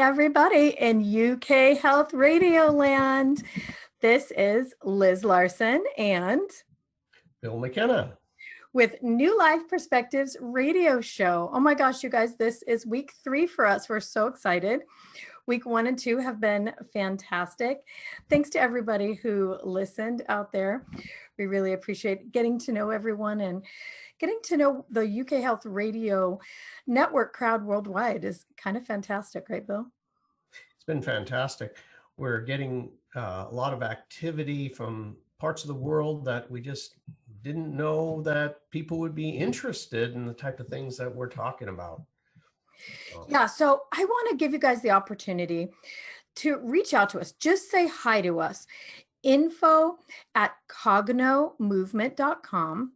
everybody in UK Health Radio Land. This is Liz Larson and Bill McKenna with New Life Perspectives radio show. Oh my gosh, you guys, this is week 3 for us. We're so excited. Week 1 and 2 have been fantastic. Thanks to everybody who listened out there. We really appreciate getting to know everyone, and getting to know the UK Health Radio Network crowd worldwide is kind of fantastic, right, Bill? It's been fantastic. We're getting a lot of activity from parts of the world that we just didn't know that people would be interested in the type of things that we're talking about. Yeah, so I want to give you guys the opportunity to reach out to us. Just say hi to us. info@cognomovement.com.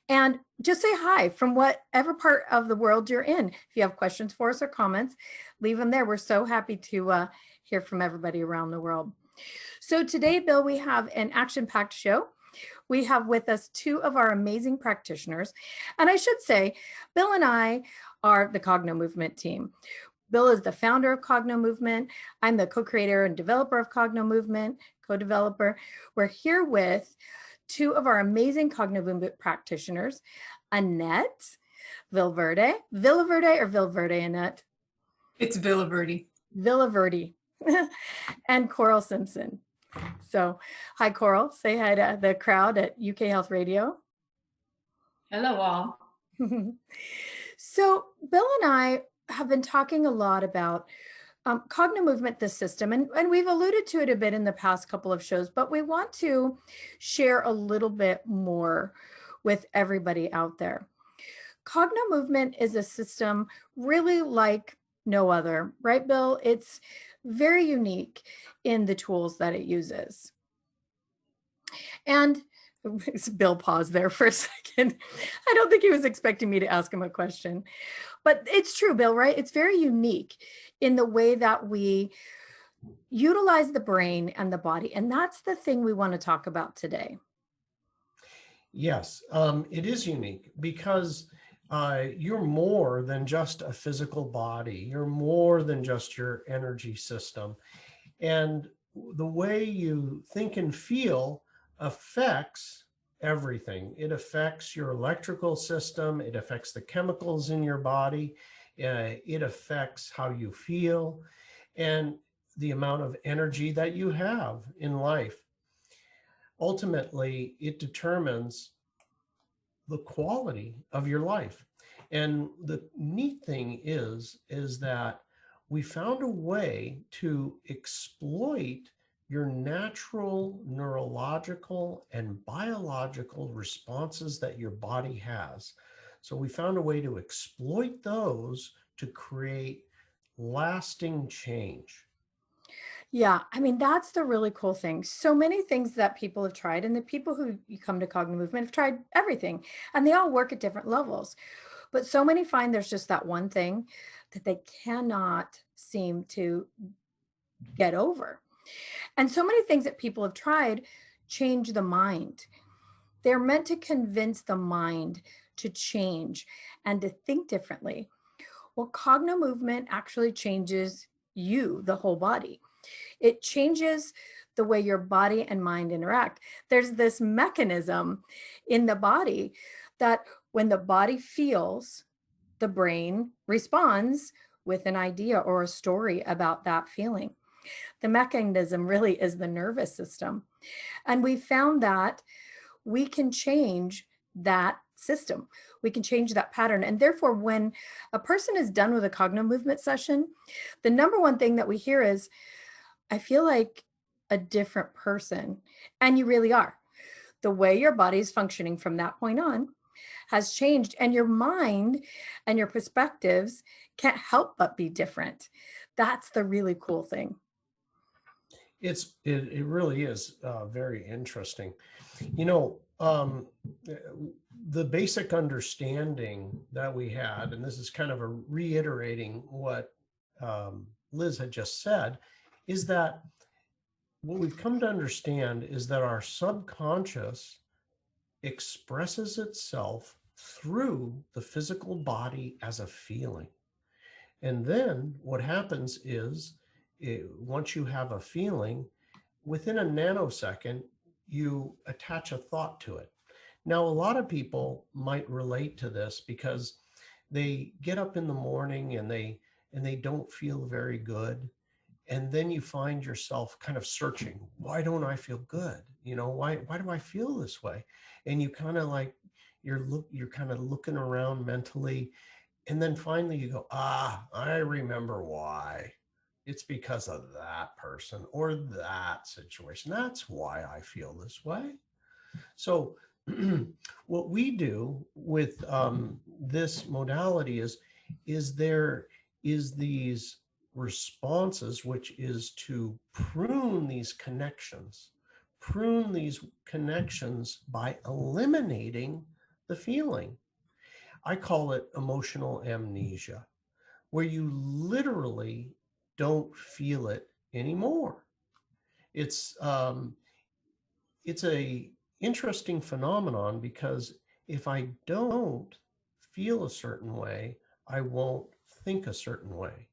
And just say hi from whatever part of the world you're in. If you have questions for us or comments, leave them there. We're so happy to hear from everybody around the world. So today, Bill, we have an action-packed show. We have with us 2 of our amazing practitioners. And I should say, Bill and I are the Cognomovement team. Bill is the founder of Cognomovement. I'm the co-creator and developer of Cognomovement, co-developer. We're here with 2 of our amazing Cognomovement practitioners, Annette Villaverde, or Villaverde, Annette? It's Villaverde. Villaverde, and Coral Simpson. So, hi, Coral. Say hi to the crowd at UK Health Radio. Hello, all. So, Bill and I have been talking a lot about Cognomovement, the system, and we've alluded to it a bit in the past couple of shows, but we want to share a little bit more with everybody out there. Cognomovement is a system really like no other, right, Bill? It's very unique in the tools that it uses. And Bill paused there for a second. I don't think he was expecting me to ask him a question, but it's true, Bill, right? It's very unique in the way that we utilize the brain and the body. And that's the thing we want to talk about today. Yes, it is unique because you're more than just a physical body. You're more than just your energy system. And the way you think and feel affects everything. It affects your electrical system. It affects the chemicals in your body. It affects how you feel and the amount of energy that you have in life. Ultimately, it determines the quality of your life. And the neat thing is that we found a way to exploit your natural neurological and biological responses that your body has. So we found a way to exploit those to create lasting change. Yeah, I mean, that's the really cool thing. So many things that people have tried, and the people who you come to Cognomovement have tried everything, and they all work at different levels. But so many find there's just that one thing that they cannot seem to get over. And so many things that people have tried change the mind. They're meant to convince the mind to change and to think differently. Well, Cognomovement actually changes you, the whole body. It changes the way your body and mind interact. There's this mechanism in the body that when the body feels, the brain responds with an idea or a story about that feeling. The mechanism really is the nervous system. And we found that we can change that system. We can change that pattern. And therefore, when a person is done with a Cognomovement session, the number one thing that we hear is, I feel like a different person. And you really are. The way your body is functioning from that point on has changed, and your mind and your perspectives can't help but be different. That's the really cool thing. It really is very interesting. You know, the basic understanding that we had, and this is kind of a reiterating what Liz had just said, is that what we've come to understand is that our subconscious expresses itself through the physical body as a feeling. And then what happens is once you have a feeling, within a nanosecond, you attach a thought to it. Now, a lot of people might relate to this because they get up in the morning and they don't feel very good. And then you find yourself kind of searching, why don't I feel good? Why do I feel this way? And you kind of like, you're kind of looking around mentally. And then finally you go, I remember why. It's because of that person or that situation. That's why I feel this way. So what we do with this modality is there is these responses, which is to prune these connections by eliminating the feeling. I call it emotional amnesia, where you literally don't feel it anymore. It's a interesting phenomenon because if I don't feel a certain way, I won't think a certain way.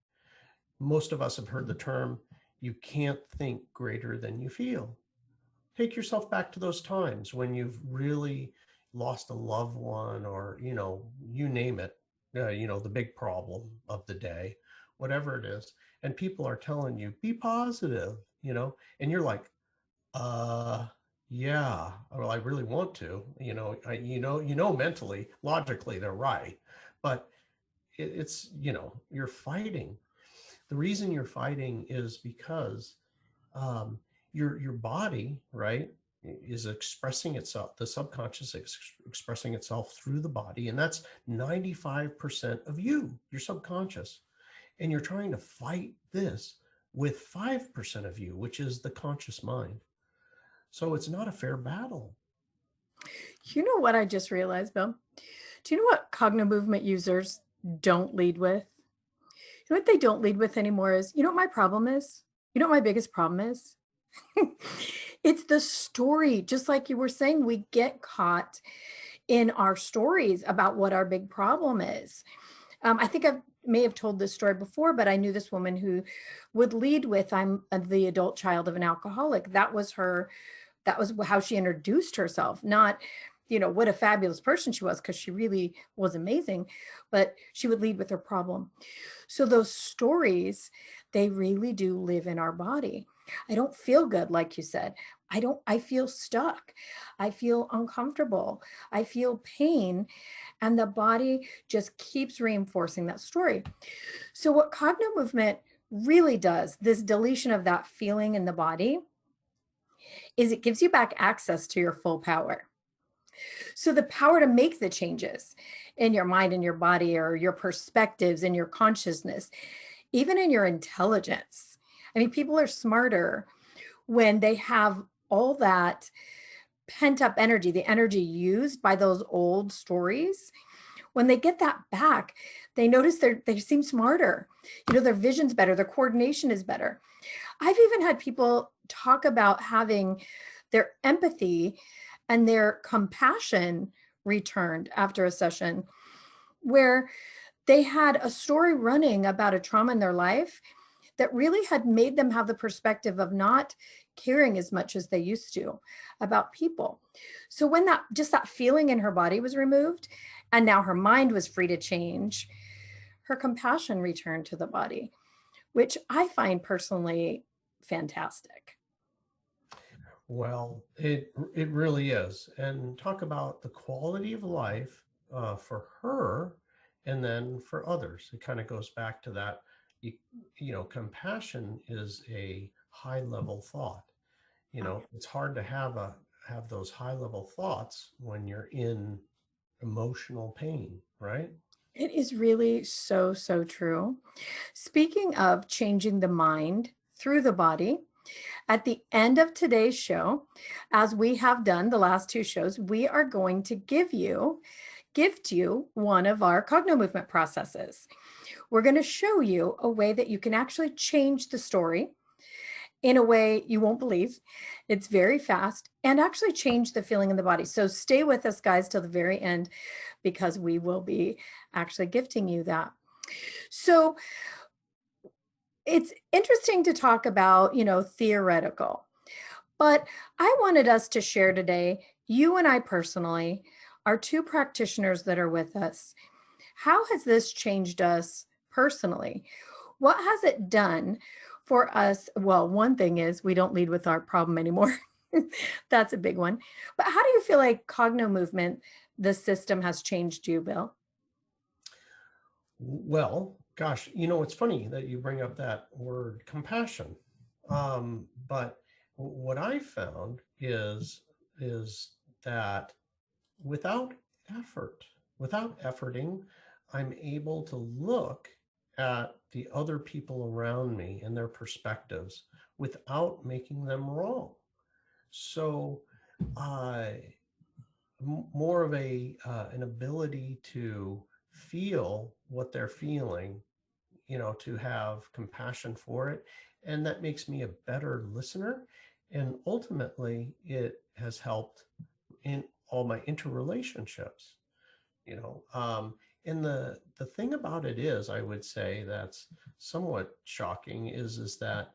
Most of us have heard the term, you can't think greater than you feel. Take yourself back to those times when you've really lost a loved one or, you name it, the big problem of the day, whatever it is. And people are telling you, be positive, and you're like, yeah, well, I really want to, mentally, logically, they're right. But it's, you're fighting. The reason you're fighting is because your body, right, is expressing itself, the subconscious expressing itself through the body. And that's 95% of you, your subconscious. And you're trying to fight this with 5% of you, which is the conscious mind. So it's not a fair battle. You know what I just realized, Bill? Do you know what Cognomovement users don't lead with? You know what they don't lead with anymore is, you know what my problem is? You know what my biggest problem is? It's the story. Just like you were saying, we get caught in our stories about what our big problem is. I think I may have told this story before, but I knew this woman who would lead with, I'm the adult child of an alcoholic. That was how she introduced herself, not, what a fabulous person she was, because she really was amazing, but she would lead with her problem. So those stories, they really do live in our body. I don't feel good, like you said. I feel stuck. I feel uncomfortable. I feel pain. And the body just keeps reinforcing that story. So what Cognomovement really does, this deletion of that feeling in the body, is it gives you back access to your full power. So the power to make the changes in your mind and your body, or your perspectives and your consciousness, even in your intelligence. I mean, people are smarter when they have all that pent up energy, the energy used by those old stories. When they get that back, they notice they seem smarter. Their vision's better, their coordination is better. I've even had people talk about having their empathy and their compassion returned after a session where they had a story running about a trauma in their life that really had made them have the perspective of not caring as much as they used to about people. So when that feeling in her body was removed, and now her mind was free to change, her compassion returned to the body, which I find personally fantastic. Well, it really is. And talk about the quality of life for her and then for others. It kind of goes back to that, compassion is a high level thought. It's hard to have those high level thoughts when you're in emotional pain, right? It is really so, so true. Speaking of changing the mind through the body, at the end of today's show, as we have done the last two shows, we are going to gift you one of our Cognomovement processes. We're going to show you a way that you can actually change the story in a way you won't believe. It's very fast and actually change the feeling in the body. So stay with us, guys, till the very end, because we will be actually gifting you that. So it's interesting to talk about, theoretical, but I wanted us to share today, you and I personally, are two practitioners that are with us. How has this changed us personally? What has it done for us? Well, one thing is we don't lead with our problem anymore. That's a big one. But how do you feel like Cogno movement, the system, has changed you, Bill? Well, gosh, it's funny that you bring up that word compassion. But what I found is that without effort, without efforting, I'm able to look at the other people around me and their perspectives without making them wrong. So, more of an ability to feel what they're feeling, to have compassion for it, and that makes me a better listener. And ultimately, it has helped in all my interrelationships. you know and the thing about it is, I would say, that's somewhat shocking is that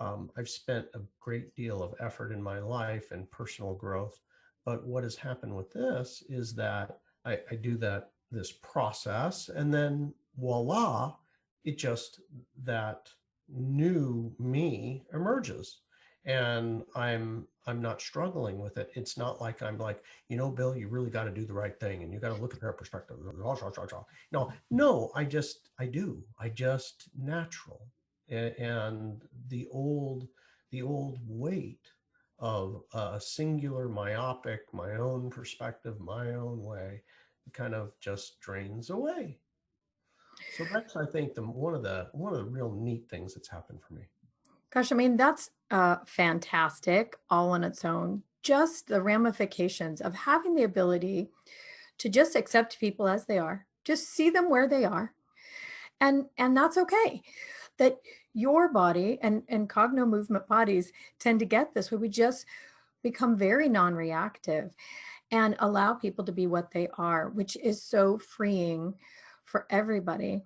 I've spent a great deal of effort in my life and personal growth, but what has happened with this is that I do this process, and then voila, it just that new me emerges, and I'm not struggling with it. It's not like I'm like, Bill, you really got to do the right thing, and you got to look at their perspective. No, I just natural. And the old weight of a singular myopic, my own perspective, my own way, kind of just drains away. So that's, I think, one of the real neat things that's happened for me. Gosh, I mean, that's fantastic all on its own. Just the ramifications of having the ability to just accept people as they are, just see them where they are, and that's okay. That your body and cogno movement bodies tend to get this, where we just become very non-reactive and allow people to be what they are, which is so freeing for everybody.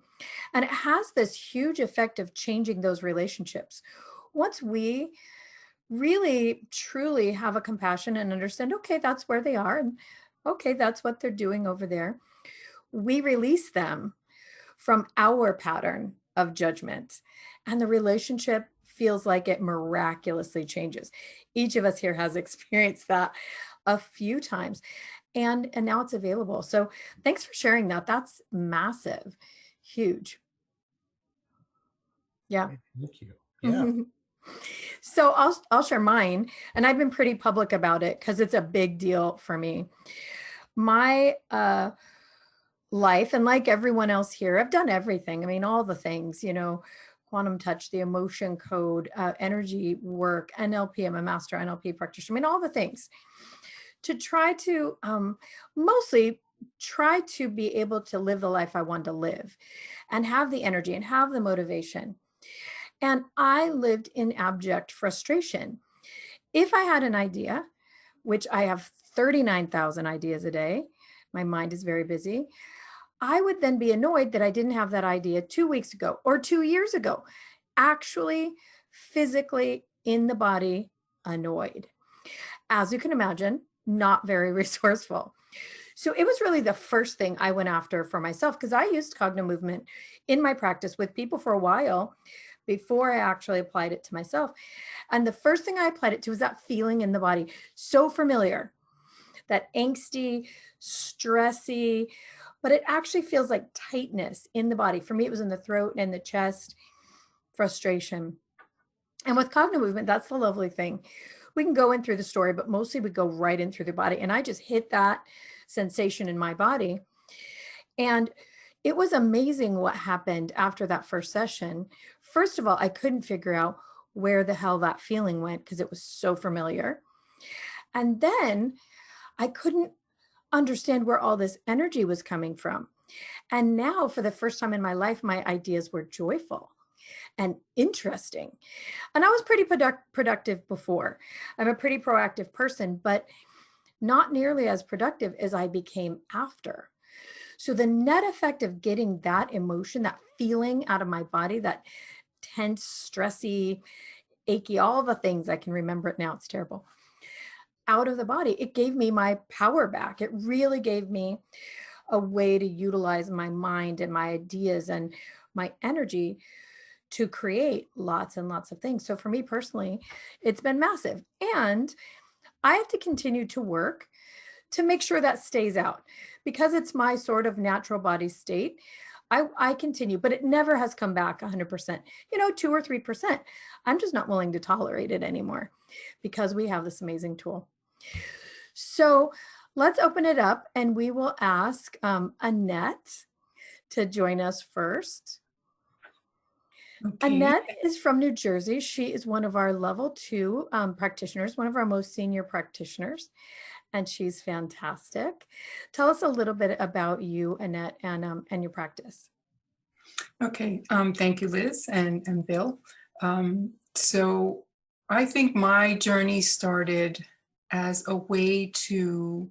And it has this huge effect of changing those relationships. Once we really truly have a compassion and understand, okay, that's where they are, and okay, that's what they're doing over there, we release them from our pattern of judgment, and the relationship feels like it miraculously changes. Each of us here has experienced that a few times, and now it's available. So thanks for sharing that. That's massive, huge. Yeah. Thank you. Yeah. So I'll share mine, and I've been pretty public about it because it's a big deal for me. My life, and like everyone else here, I've done everything. I mean, all the things, quantum touch, the emotion code, energy work, NLP. I'm a master NLP practitioner. I mean, all the things to try to mostly try to be able to live the life I want to live and have the energy and have the motivation. And I lived in abject frustration. If I had an idea, which I have 39,000 ideas a day, my mind is very busy, I would then be annoyed that I didn't have that idea 2 weeks ago or 2 years ago. Actually, physically in the body, annoyed. As you can imagine, not very resourceful. So it was really the first thing I went after for myself, because I used Cogno movement in my practice with people for a while before I actually applied it to myself. And the first thing I applied it to was that feeling in the body, so familiar, that angsty, stressy, but it actually feels like tightness in the body. For me, it was in the throat and the chest, frustration. And with Cogno movement, that's the lovely thing. We can go in through the story, but mostly we go right in through the body. And I just hit that sensation in my body. And it was amazing what happened after that first session. First of all, I couldn't figure out where the hell that feeling went because it was so familiar. And then I couldn't understand where all this energy was coming from. And now, for the first time in my life, my ideas were joyful and interesting. And I was pretty productive before. I'm a pretty proactive person, but not nearly as productive as I became after. So the net effect of getting that emotion, that feeling out of my body, that tense, stressy, achy, all the things, I can remember it now, it's terrible, out of the body, it gave me my power back. It really gave me a way to utilize my mind and my ideas and my energy to create lots and lots of things. So for me personally, it's been massive. And I have to continue to work to make sure that stays out because it's my sort of natural body state. I continue, but it never has come back 100%, 2 or 3%. I'm just not willing to tolerate it anymore because we have this amazing tool. So let's open it up and we will ask Annette to join us first. Okay. Annette is from New Jersey. She is one of our level 2 practitioners, one of our most senior practitioners, and she's fantastic. Tell us a little bit about you, Annette, and your practice. Okay. Thank you, Liz and Bill. So I think my journey started as a way to,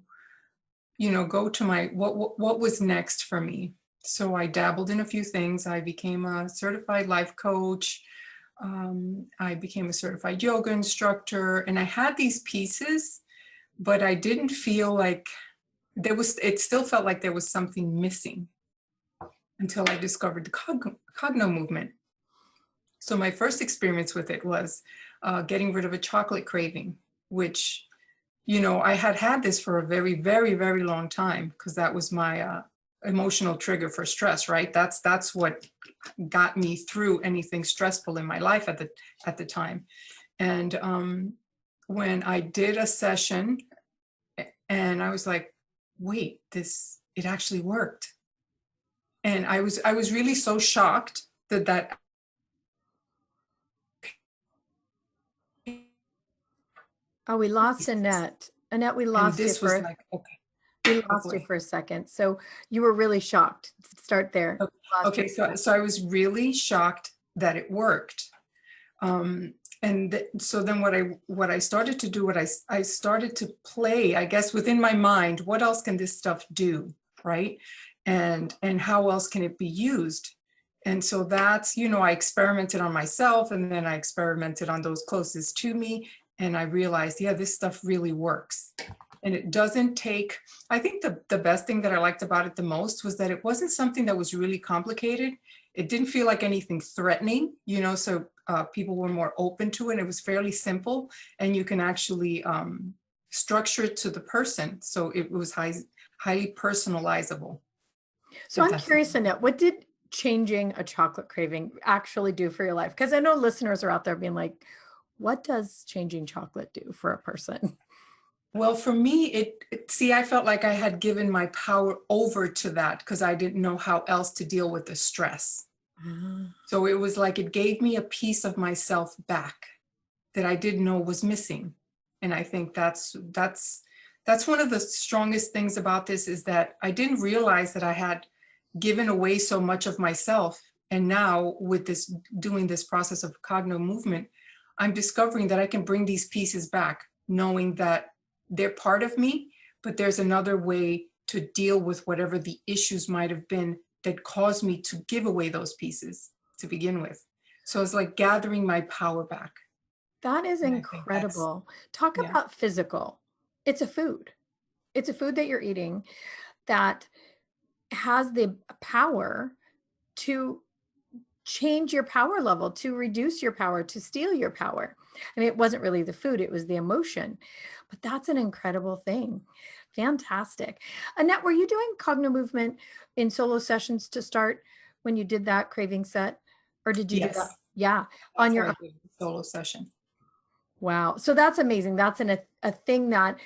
go to my what was next for me. So I dabbled in a few things. I became a certified life coach. I became a certified yoga instructor, and I had these pieces, but I didn't feel like it still felt like there was something missing until I discovered the Cogno movement. So my first experience with it was getting rid of a chocolate craving, which, I had this for a very, very, very long time because that was my emotional trigger for stress, right? That's what got me through anything stressful in my life at the time. And when I did a session and I was like, wait, it actually worked. And I was really so shocked that Oh, we lost Annette. Annette, we and lost you this was for like, okay, we oh lost you boy. for a second. So you were really shocked. Start there. Lost Okay, you. so I was really shocked that it worked. So then what I started to do, I started to play, I guess, within my mind, what else can this stuff do, right? And how else can it be used? And so that's, I experimented on myself, and then I experimented on those closest to me, and I realized, yeah, this stuff really works. And it doesn't take, I think the best thing that I liked about it the most was that it wasn't something that was really complicated. It didn't feel like anything threatening, so people were more open to it. It was fairly simple, and you can actually structure it to the person. So it was highly personalizable. So I'm curious, Annette, what did changing a chocolate craving actually do for your life? Because I know listeners are out there being like, what does changing chocolate do for a person? Well, for me, I felt like I had given my power over to that because I didn't know how else to deal with the stress. So it was like it gave me a piece of myself back that I didn't know was missing. And I think that's one of the strongest things about this, is that I didn't realize that I had given away so much of myself. And now with doing this process of Cognomovement, I'm discovering that I can bring these pieces back, knowing that they're part of me, but there's another way to deal with whatever the issues might have been that caused me to give away those pieces to begin with. So it's like gathering my power back. That is And I think incredible. Talk yeah. about physical. It's a food. It's a food that you're eating that has the power to change your power level, to reduce your power, to steal your power. I mean, it wasn't really the food, it was the emotion. But that's an incredible thing. Fantastic. Annette, were you doing Cogno movement in solo sessions to start when you did that craving set? Or did you do that? Yes, Yeah, on that's your how I did the solo session. Wow. So that's amazing. That's a thing that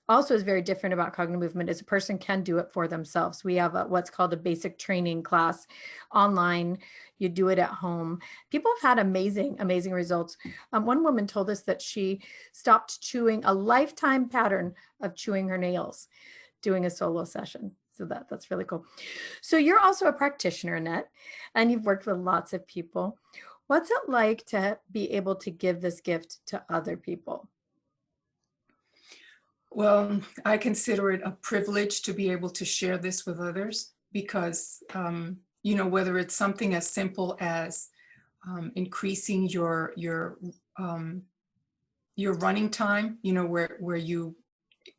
also is very different about Cognitive Movement is a person can do it for themselves. We have what's called a basic training class online. You do it at home. People have had amazing, amazing results. One woman told us that she stopped chewing a lifetime pattern of chewing her nails, doing a solo session. So that's really cool. So you're also a practitioner, Annette, and you've worked with lots of people. What's it like to be able to give this gift to other people? Well, I consider it a privilege to be able to share this with others. because, you know, whether it's something as simple as increasing your running time, you know, where you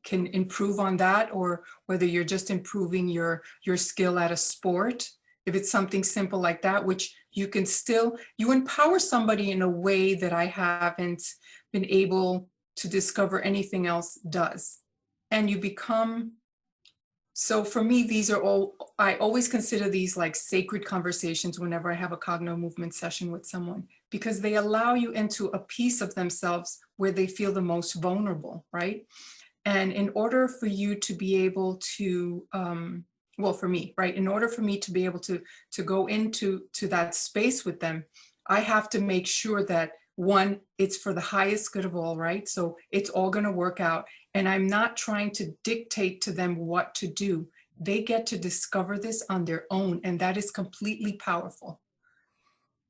can improve on that, or whether you're just improving your skill at a sport. If it's something simple like that, which you can still, you empower somebody in a way that I haven't been able to discover anything else does. And you become, so for me, these are all, I always consider these like sacred conversations whenever I have a Cogno movement session with someone, because they allow you into a piece of themselves where they feel the most vulnerable, right? And in order for you to be able to, well, for me, right, in order for me to be able to go into that space with them, I have to make sure that, one, it's for the highest good of all, right? So it's all going to work out. And I'm not trying to dictate to them what to do. They get to discover this on their own. And that is completely powerful.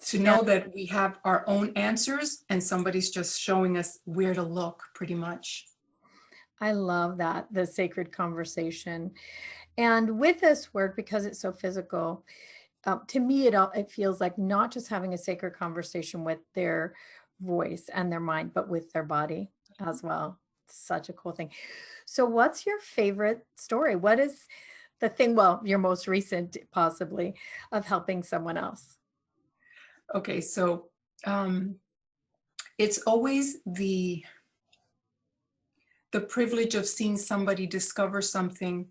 To Yeah, know that we have our own answers and somebody's just showing us where to look, pretty much. I love that, the sacred conversation. And with this work, because it's so physical, to me, it feels like not just having a sacred conversation with their voice and their mind, but with their body as well. Such a cool thing. So, what's your favorite story? What is the thing, well, your most recent possibly, of helping someone else? Okay, so it's always the privilege of seeing somebody discover something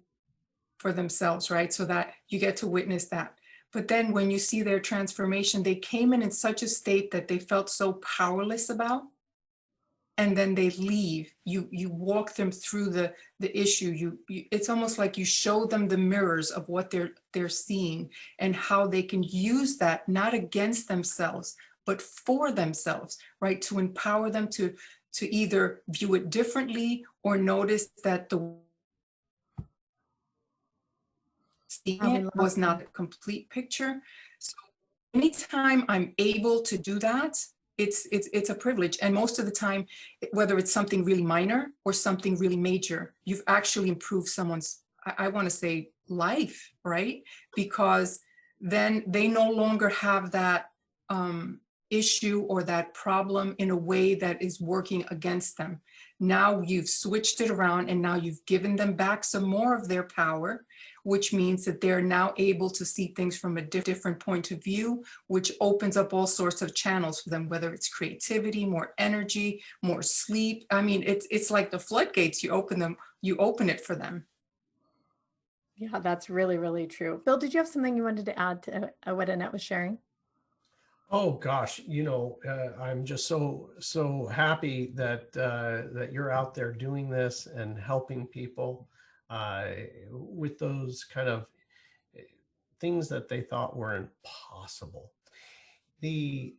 for themselves, right? So that you get to witness that. But then when you see their transformation, they came in such a state that they felt so powerless about, and then they leave. You walk them through the issue. It's almost like you show them the mirrors of what they're seeing and how they can use that not against themselves, but for themselves, right? To empower them to either view it differently or notice that the seeing We it was lost not you. a complete picture. So anytime I'm able to do that, it's a privilege. And most of the time, whether it's something really minor or something really major, you've actually improved someone's, I want to say, life, right? Because then they no longer have that issue or that problem in a way that is working against them. Now you've switched it around, and now you've given them back some more of their power, which means that they're now able to see things from a different point of view, which opens up all sorts of channels for them, whether it's creativity, more energy, more sleep. I mean, it's like the floodgates. You open it for them. Yeah, that's really, really true. Bill, did you have something you wanted to add to what Annette was sharing? Oh gosh, I'm just so happy that that you're out there doing this and helping people uh, with those kind of things that they thought were impossible. The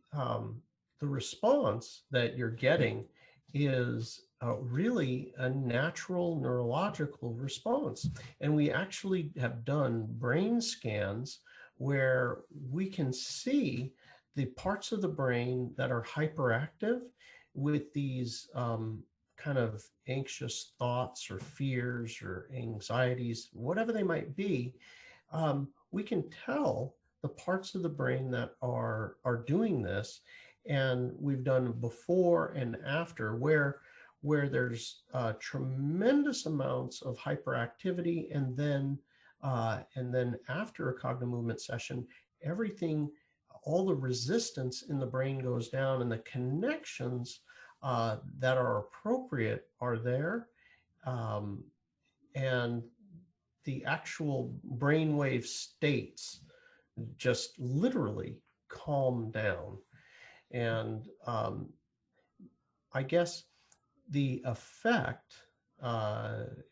response that you're getting is really a natural neurological response, and we actually have done brain scans where we can see the parts of the brain that are hyperactive with these kind of anxious thoughts or fears or anxieties, whatever they might be. We can tell the parts of the brain that are doing this, and we've done before and after where there's tremendous amounts of hyperactivity, and then after a cognitive movement session, everything, all the resistance in the brain goes down, and the connections that are appropriate are there, um, and the actual brainwave states just literally calm down. And I guess the effect,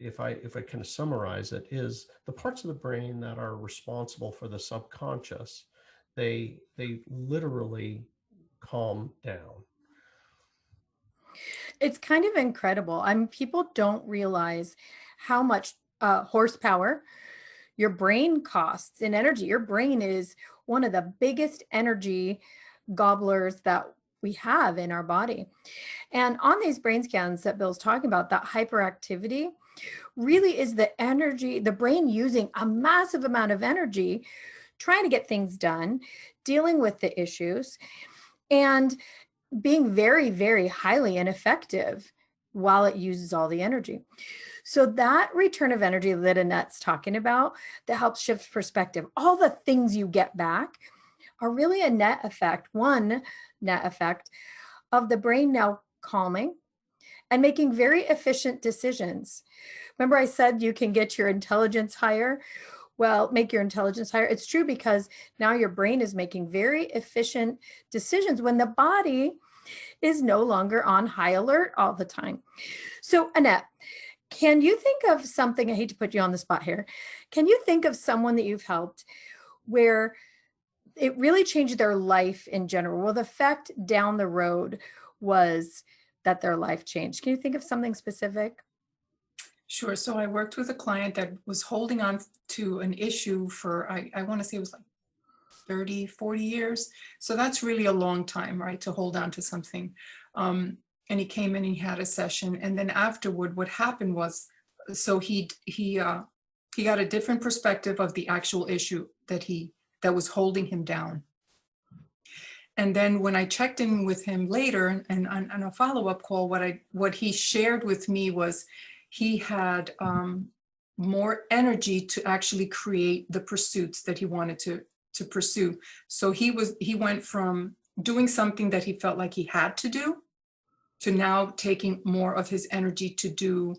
if I kind of summarize it, is the parts of the brain that are responsible for the subconscious, they literally calm down. It's kind of incredible. I mean, people don't realize how much horsepower your brain costs in energy. Your brain is one of the biggest energy gobblers that we have in our body. And on these brain scans that Bill's talking about, that hyperactivity really is the energy, the brain using a massive amount of energy, trying to get things done, dealing with the issues, and being very, very highly ineffective while it uses all the energy. So that return of energy that Annette's talking about, that helps shift perspective, all the things you get back are really a net effect, one net effect of the brain now calming and making very efficient decisions. Remember I said you can get your intelligence higher? Well, make your intelligence higher. It's true because now your brain is making very efficient decisions when the body is no longer on high alert all the time. So Annette, can you think of something, I hate to put you on the spot here. Can you think of someone that you've helped where it really changed their life in general? Well, the effect down the road was that their life changed. Can you think of something specific? Sure. So I worked with a client that was holding on to an issue for, I want to say it was like 30, 40 years. So that's really a long time, right, to hold on to something. And he came in and he had a session. And then afterward, what happened was, so he got a different perspective of the actual issue that was holding him down. And then when I checked in with him later and on a follow-up call, what he shared with me was he had more energy to actually create the pursuits that he wanted to pursue. So he went from doing something that he felt like he had to do to now taking more of his energy to do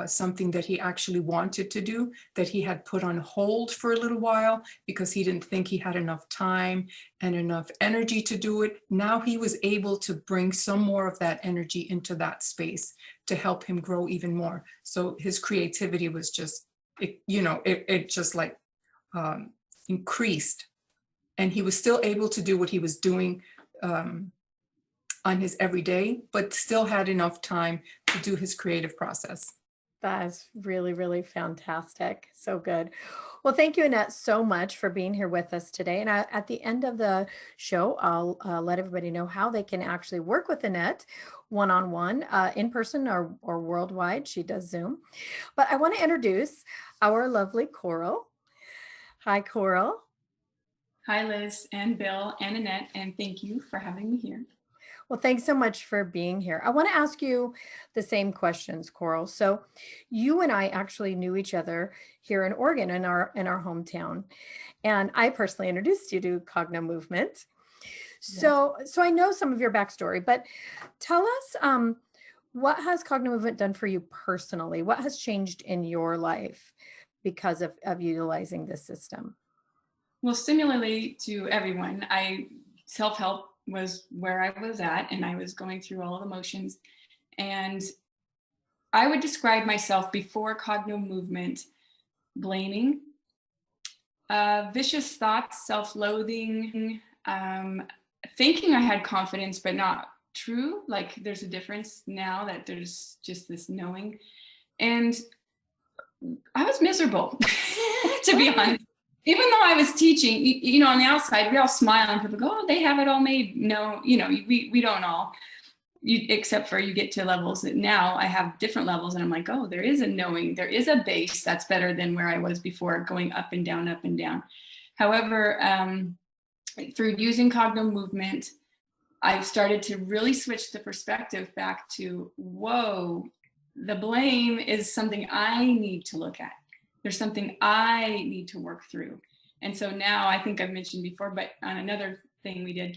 something that he actually wanted to do, that he had put on hold for a little while because he didn't think he had enough time and enough energy to do it. Now he was able to bring some more of that energy into that space to help him grow even more. So his creativity was just, it just like increased. And he was still able to do what he was doing on his everyday, but still had enough time to do his creative process. That is really, really fantastic. So good. Well, thank you, Annette, so much for being here with us today. And at the end of the show, I'll let everybody know how they can actually work with Annette one-on-one, in person or worldwide. She does Zoom. But I want to introduce our lovely Coral. Hi, Coral. Hi, Liz and Bill and Annette, and thank you for having me here. Well, thanks so much for being here. I want to ask you the same questions, Coral. So you and I actually knew each other here in Oregon in our hometown. And I personally introduced you to Cognomovement. So I know some of your backstory, but tell us what has Cognomovement done for you personally? What has changed in your life because of utilizing this system? Well, similarly to everyone, self-help was where I was at, and I was going through all of the motions. And I would describe myself before Cognomovement blaming, vicious thoughts, self-loathing, thinking I had confidence, but not true. Like there's a difference now that there's just this knowing. And I was miserable, to be honest. Even though I was teaching, on the outside, we all smile and people go, oh, they have it all made. No, we don't all, except for you get to levels that now I have different levels and I'm like, oh, there is a knowing, there is a base that's better than where I was before, going up and down, up and down. However, through using Cognomovement, I've started to really switch the perspective back to, whoa, the blame is something I need to look at. There's something I need to work through. And so now I think I've mentioned before, but on another thing we did,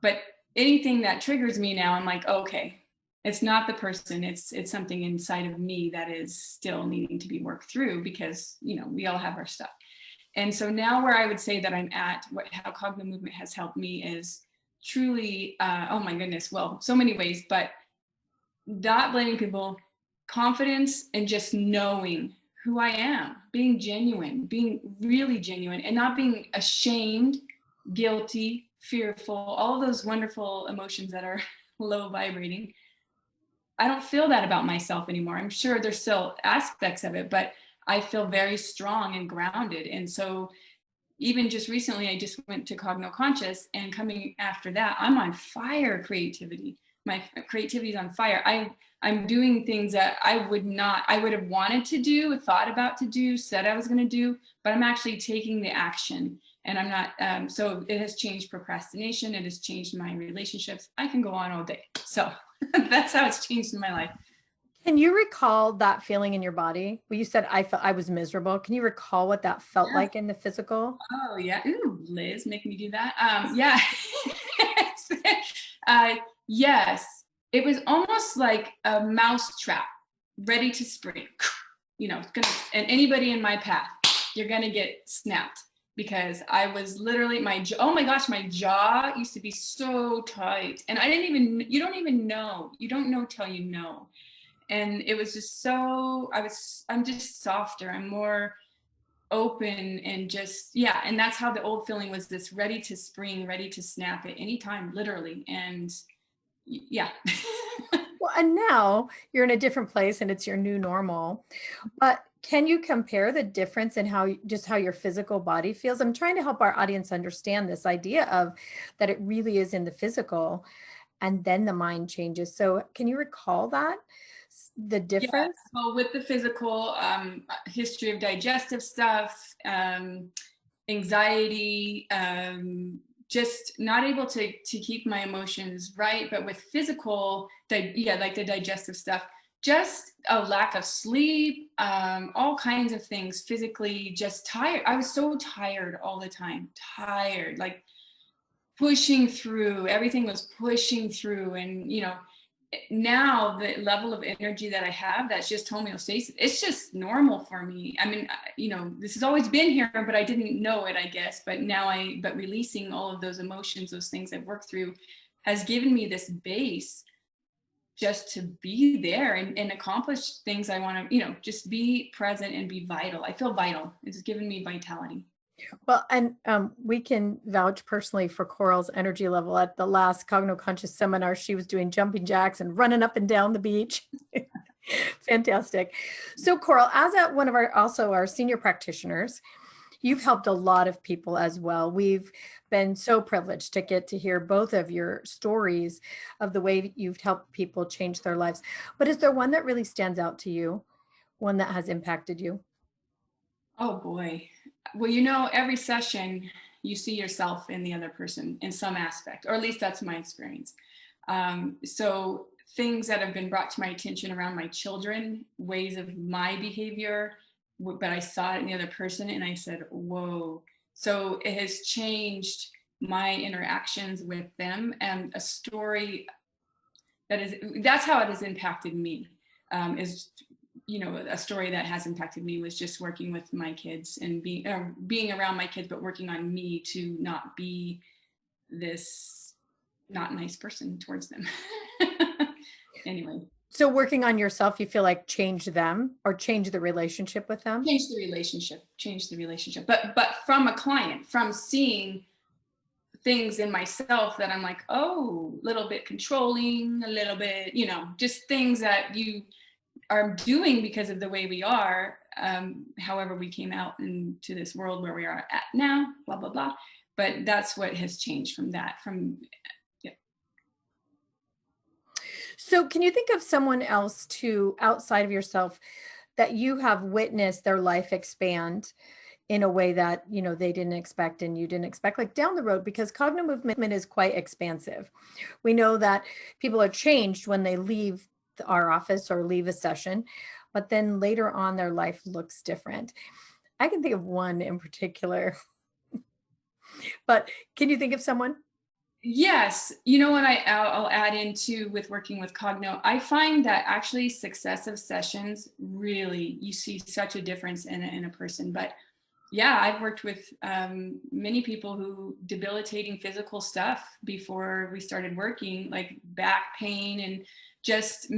but anything that triggers me now, I'm like, okay, it's not the person, it's something inside of me that is still needing to be worked through because, we all have our stuff. And so now where I would say that I'm at, how Cognomovement has helped me is truly, oh my goodness, well, so many ways, but not blaming people, confidence and just knowing who I am, being genuine, being really genuine and not being ashamed, guilty, fearful, all of those wonderful emotions that are low vibrating. I don't feel that about myself anymore. I'm sure there's still aspects of it, but I feel very strong and grounded. And so even just recently, I just went to Cogno Conscious, and coming after that, I'm on fire creativity. My creativity is on fire. I'm doing things that I would have wanted to do, thought about to do, said I was going to do, but I'm actually taking the action, and I'm not, so it has changed procrastination. It has changed my relationships. I can go on all day. So that's how it's changed in my life. Can you recall that feeling in your body? Well, you said I was miserable. Can you recall what that felt Yeah. like in the physical? Oh yeah. Ooh, Liz, make me do that. Yeah. Yes. It was almost like a mouse trap ready to spring. You know, and anybody in my path, you're gonna get snapped, because I was literally oh my gosh, my jaw used to be so tight, and you don't know till you know. And it was just I'm just softer, I'm more open, and just, yeah. And that's how the old feeling was, this ready to spring, ready to snap at any time, literally. And yeah. Well, and now you're in a different place and it's your new normal. But can you compare the difference in how your physical body feels? I'm trying to help our audience understand this idea of that it really is in the physical and then the mind changes. So can you recall that? The Yeah, difference? well, with the physical, history of digestive stuff, anxiety, just not able to keep my emotions right. But with physical, like the digestive stuff, just a lack of sleep, all kinds of things, physically just tired. I was so tired all the time, like pushing through, everything was pushing through. And, now the level of energy that I have, that's just homeostasis. It's just normal for me. I mean, this has always been here, but I didn't know it, I guess. But now but releasing all of those emotions, those things I've worked through, has given me this base just to be there and accomplish things I want to, just be present and be vital. I feel vital. It's given me vitality. Well, and we can vouch personally for Coral's energy level. At the last Cogno Conscious seminar, she was doing jumping jacks and running up and down the beach. Fantastic. So Coral, as one of our senior practitioners, you've helped a lot of people as well. We've been so privileged to get to hear both of your stories of the way you've helped people change their lives. But is there one that really stands out to you? One that has impacted you? Oh boy. Well, every session you see yourself in the other person in some aspect, or at least that's my experience. So things that have been brought to my attention around my children, ways of my behavior, but I saw it in the other person and I said, whoa. So it has changed my interactions with them, and a story that's how it has impacted me. A story that has impacted me was just working with my kids and being around my kids, but working on me to not be this not nice person towards them. Anyway. So working on yourself, you feel like change them or change the relationship with them? Change the relationship. But from a client, from seeing things in myself that I'm like, oh, a little bit controlling, a little bit, just things that you are doing because of the way we are, however we came out into this world where we are at now, blah, blah, blah. But that's what has changed from that, yeah. So can you think of someone else outside of yourself that you have witnessed their life expand in a way that, they didn't expect and you didn't expect, like down the road? Because Cognomovement is quite expansive. We know that people are changed when they leave our office or leave a session, but then later on their life looks different. I can think of one in particular, but can you think of someone? Yes. You know what I'll add into with working with Cogno, I find that actually successive sessions, really, you see such a difference in a person. But yeah, I've worked with many people who debilitating physical stuff before we started working, like back pain and just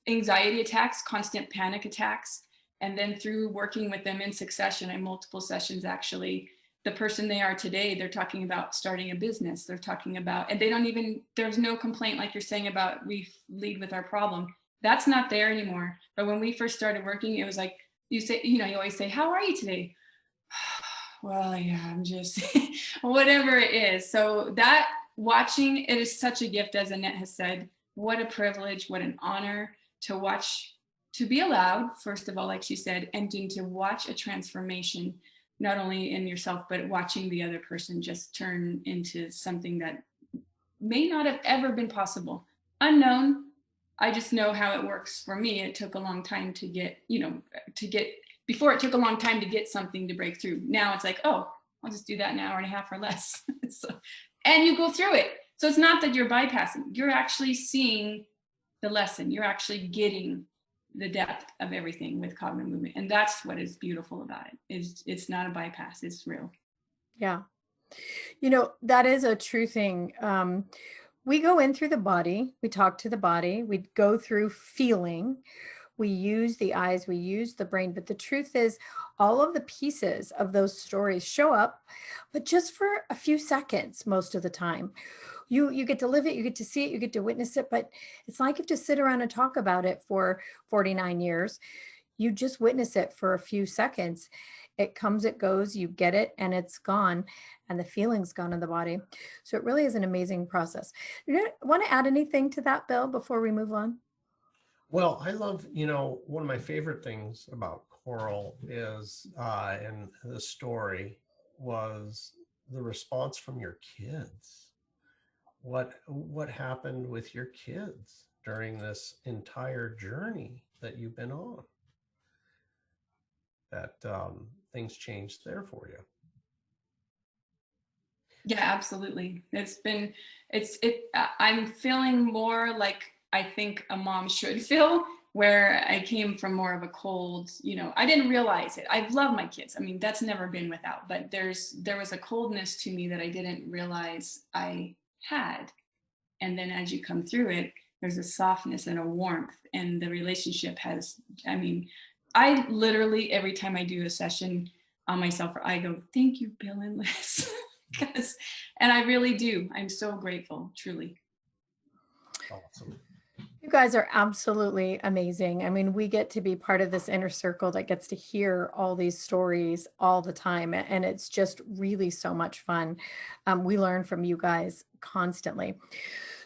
anxiety attacks, constant panic attacks. And then through working with them in succession in multiple sessions, actually, the person they are today, they're talking about starting a business. They're talking about, and there's no complaint like you're saying about we lead with our problem. That's not there anymore. But when we first started working, it was like, you always say, how are you today? well, yeah, I'm just whatever it is. So that watching it is such a gift, as Annette has said. What a privilege, what an honor to watch, to be allowed, first of all, like she said, and then to watch a transformation, not only in yourself, but watching the other person just turn into something that may not have ever been possible. Unknown. I just know how it works for me. It took a long time to get, before it took a long time to get something to break through. Now it's like, oh, I'll just do that in an hour and a half or less. So, and you go through it. So it's not that you're bypassing, you're actually seeing the lesson. You're actually getting the depth of everything with Cogno movement. And that's what is beautiful about it. It's not a bypass, it's real. Yeah. That is a true thing. We go in through the body, we talk to the body, we go through feeling, we use the eyes, we use the brain. But the truth is, all of the pieces of those stories show up, but just for a few seconds most of the time. You get to live it, you get to see it, you get to witness it, but it's like you have to sit around and talk about it for 49 years. You just witness it for a few seconds. It comes, it goes, you get it, and it's gone, and the feeling's gone in the body. So it really is an amazing process. You want to add anything to that, Bill, before we move on? Well, I love, one of my favorite things about Coral is, and the story was the response from your kids. What happened with your kids during this entire journey that you've been on? That things changed there for you. Yeah, absolutely. I'm feeling more like I think a mom should feel, where I came from more of a cold, I didn't realize it. I've loved my kids. I mean, that's never been without, but there was a coldness to me that I didn't realize I had. And then as you come through it, there's a softness and a warmth, and the relationship I literally, every time I do a session on myself, I go, thank you, Bill and Liz. And I really do. I'm so grateful, truly. Awesome. You guys are absolutely amazing. I mean, we get to be part of this inner circle that gets to hear all these stories all the time. And it's just really so much fun. We learn from you guys constantly.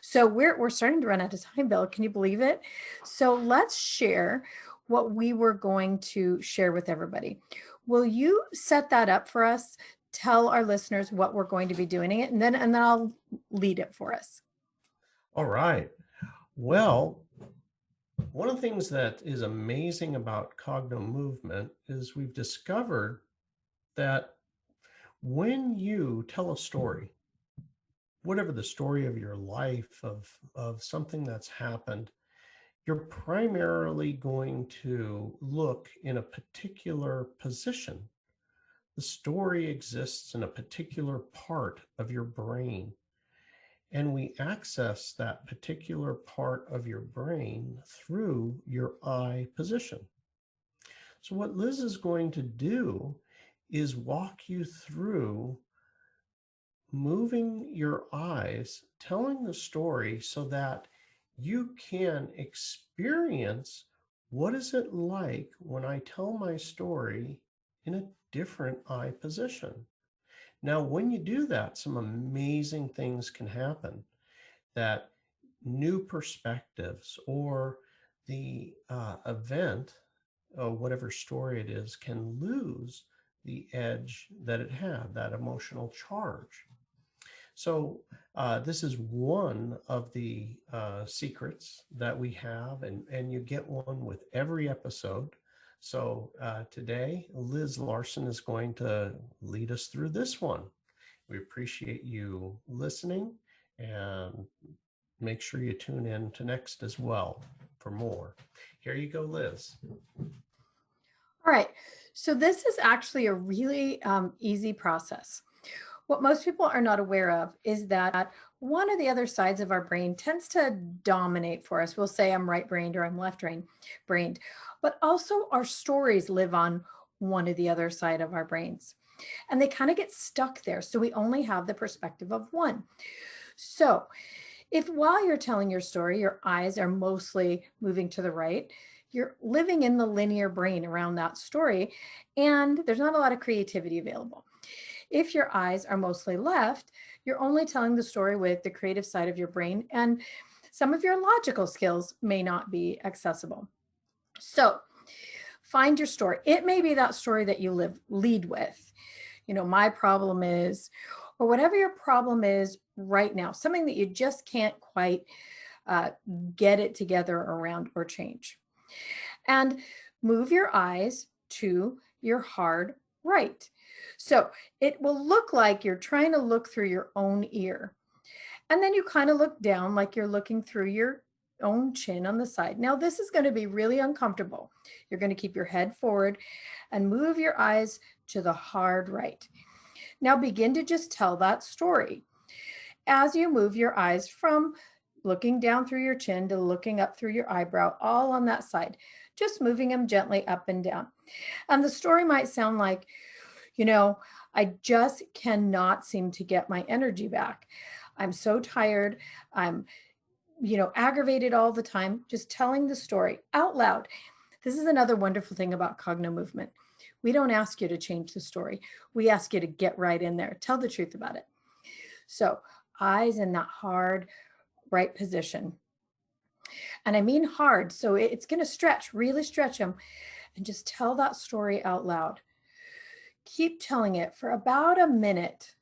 So we're starting to run out of time, Bill. Can you believe it? So let's share what we were going to share with everybody. Will you set that up for us? Tell our listeners what we're going to be doing it, and then I'll lead it for us. All right. Well, one of the things that is amazing about Cognomovement is we've discovered that when you tell a story, whatever the story of your life, of something that's happened, you're primarily going to look in a particular position. The story exists in a particular part of your brain, and we access that particular part of your brain through your eye position. So what Liz is going to do is walk you through moving your eyes, telling the story so that you can experience what is it like when I tell my story in a different eye position. Now, when you do that, some amazing things can happen, that new perspectives or the event, whatever story it is, can lose the edge that it had, that emotional charge. So this is one of the secrets that we have, and you get one with every episode. So today, Liz Larson is going to lead us through this one. We appreciate you listening, and make sure you tune in to next as well for more. Here you go, Liz. All right. So this is actually a really easy process. What most people are not aware of is that one of the other sides of our brain tends to dominate for us. We'll say I'm right-brained or I'm left-brained, but also our stories live on one of the other side of our brains, and they kind of get stuck there. So we only have the perspective of one. So if while you're telling your story, your eyes are mostly moving to the right, you're living in the linear brain around that story, and there's not a lot of creativity available. If your eyes are mostly left, you're only telling the story with the creative side of your brain, and some of your logical skills may not be accessible. So find your story. It may be that story that you lead with. My problem is, or whatever your problem is right now, something that you just can't quite get it together around or change. And move your eyes to your hard right. So it will look like you're trying to look through your own ear. And then you kind of look down like you're looking through your own chin on the side. Now, this is going to be really uncomfortable. You're going to keep your head forward and move your eyes to the hard right. Now begin to just tell that story as you move your eyes from looking down through your chin to looking up through your eyebrow, all on that side, just moving them gently up and down. And the story might sound like, I just cannot seem to get my energy back. I'm so tired. I'm, aggravated all the time. Just telling the story out loud. This is another wonderful thing about Cognomovement. We don't ask you to change the story. We ask you to get right in there. Tell the truth about it. So eyes in that hard right position. And I mean hard. So it's going to stretch, really stretch them, and just tell that story out loud. Keep telling it for about a minute.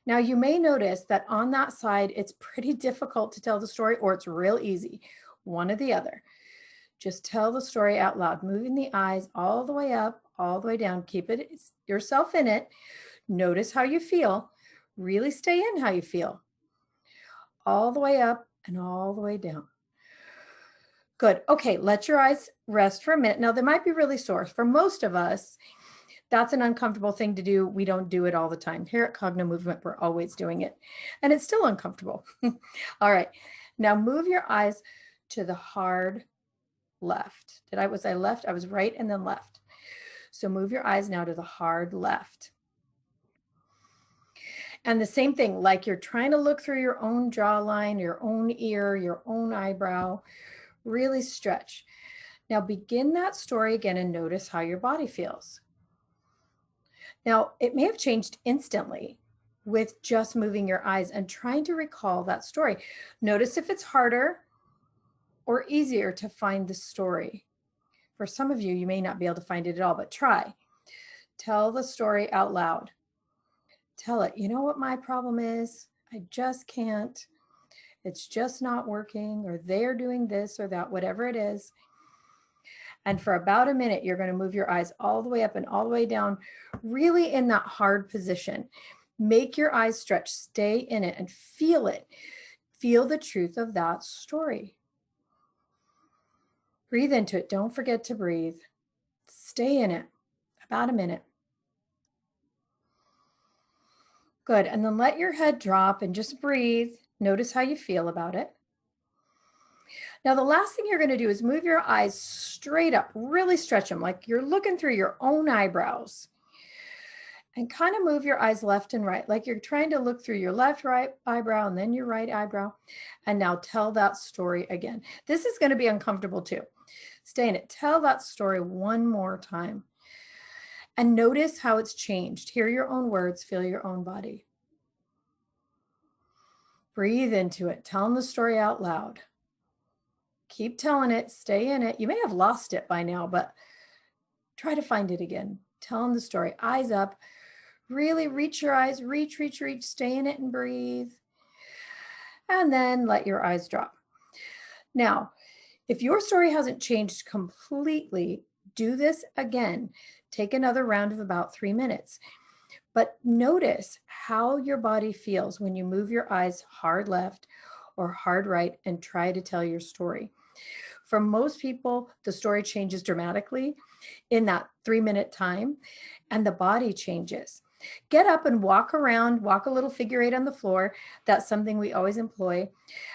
Now, you may notice that on that side, it's pretty difficult to tell the story, or it's real easy, one or the other. Just tell the story out loud, moving the eyes all the way up, all the way down. Keep it yourself in it. Notice how you feel. Really stay in how you feel. All the way up and all the way down. Good. Okay, let your eyes rest for a minute. Now, they might be really sore. For most of us, that's an uncomfortable thing to do. We don't do it all the time. Here at Cognomovement, we're always doing it. And it's still uncomfortable. All right. Now move your eyes to the hard left. Was I left? I was right and then left. So move your eyes now to the hard left. And the same thing, like you're trying to look through your own jawline, your own ear, your own eyebrow, really stretch. Now begin that story again and notice how your body feels. Now, it may have changed instantly with just moving your eyes and trying to recall that story. Notice if it's harder or easier to find the story. For some of you, you may not be able to find it at all, but try. Tell the story out loud. Tell it, you know what my problem is? I just can't. It's just not working, or they're doing this or that, whatever it is. And for about a minute, you're going to move your eyes all the way up and all the way down, really in that hard position. Make your eyes stretch, stay in it and feel it. Feel the truth of that story. Breathe into it. Don't forget to breathe. Stay in it about a minute. Good. And then let your head drop and just breathe. Notice how you feel about it. Now, the last thing you're going to do is move your eyes straight up, really stretch them like you're looking through your own eyebrows. And kind of move your eyes left and right, like you're trying to look through your right eyebrow and then your right eyebrow. And now tell that story again. This is going to be uncomfortable too. Stay in it. Tell that story one more time. And notice how it's changed. Hear your own words, feel your own body. Breathe into it. Tell them the story out loud. Keep telling it, stay in it. You may have lost it by now, but try to find it again. Tell them the story, eyes up. Really reach your eyes, reach, stay in it and breathe. And then let your eyes drop. Now, if your story hasn't changed completely, do this again. Take another round of about 3 minutes. But notice how your body feels when you move your eyes hard left or hard right and try to tell your story. For most people, the story changes dramatically in that 3-minute time, and the body changes. Get up and walk around, walk a little figure 8 on the floor. That's something we always employ.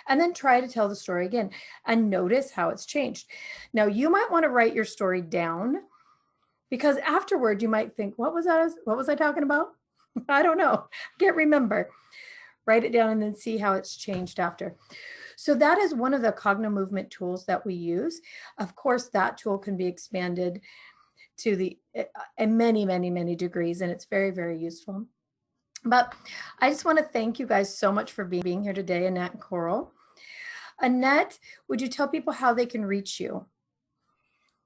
And then try to tell the story again and notice how it's changed. Now, you might want to write your story down, because afterward you might think, what was I talking about? I don't know. I can't remember. Write it down and then see how it's changed after. So that is one of the Cognomovement tools that we use. Of course, that tool can be expanded to the in many, many, many degrees, and it's very, very useful. But I just want to thank you guys so much for being here today, Annette and Coral. Annette, would you tell people how they can reach you?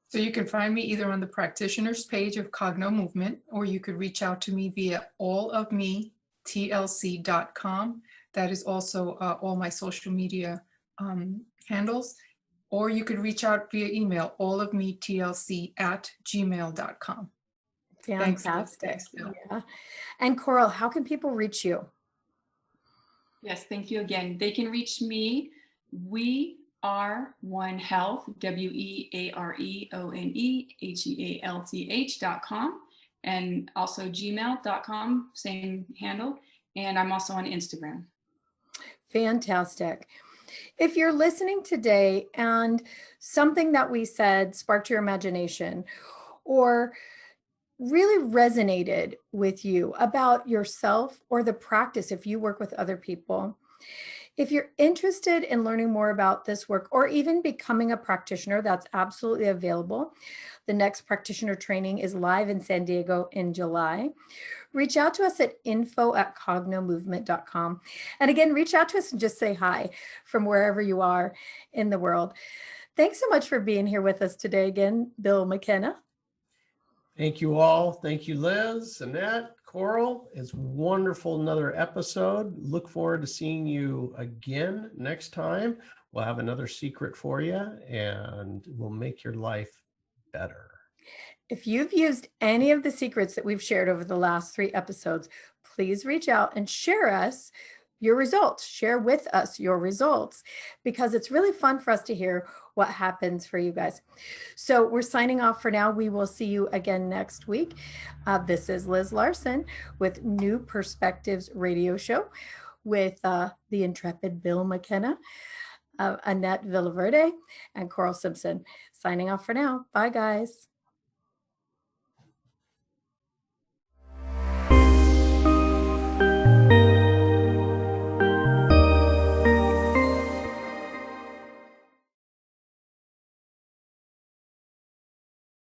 So you can find me either on the practitioners page of Cognomovement, or you could reach out to me via allofmetlc.com. That is also all my social media handles. Or you could reach out via email, allofmetlc@gmail.com. Thanks, Liz. Fantastic. Thanks, Bill. Yeah. And Coral, how can people reach you? Yes, thank you again. They can reach me. We are One Health, WeAreoneHealth.com, and also gmail.com, same handle. And I'm also on Instagram. Fantastic. If you're listening today and something that we said sparked your imagination or really resonated with you about yourself or the practice, if you work with other people, if you're interested in learning more about this work or even becoming a practitioner, that's absolutely available. The next practitioner training is live in San Diego in July. Reach out to us at info@cognomovement.com. And again, reach out to us and just say hi from wherever you are in the world. Thanks so much for being here with us today again, Bill McKenna. Thank you all. Thank you, Liz, Annette, Coral. It's wonderful. Another episode. Look forward to seeing you again next time. We'll have another secret for you and we'll make your life better. If you've used any of the secrets that we've shared over the last 3 episodes, please reach out and share your results. Share with us your results, because it's really fun for us to hear what happens for you guys. So we're signing off for now. We will see you again next week. This is Liz Larson with New Perspectives Radio Show with the intrepid Bill McKenna, Annette Villaverde, and Coral Simpson. Signing off for now. Bye, guys.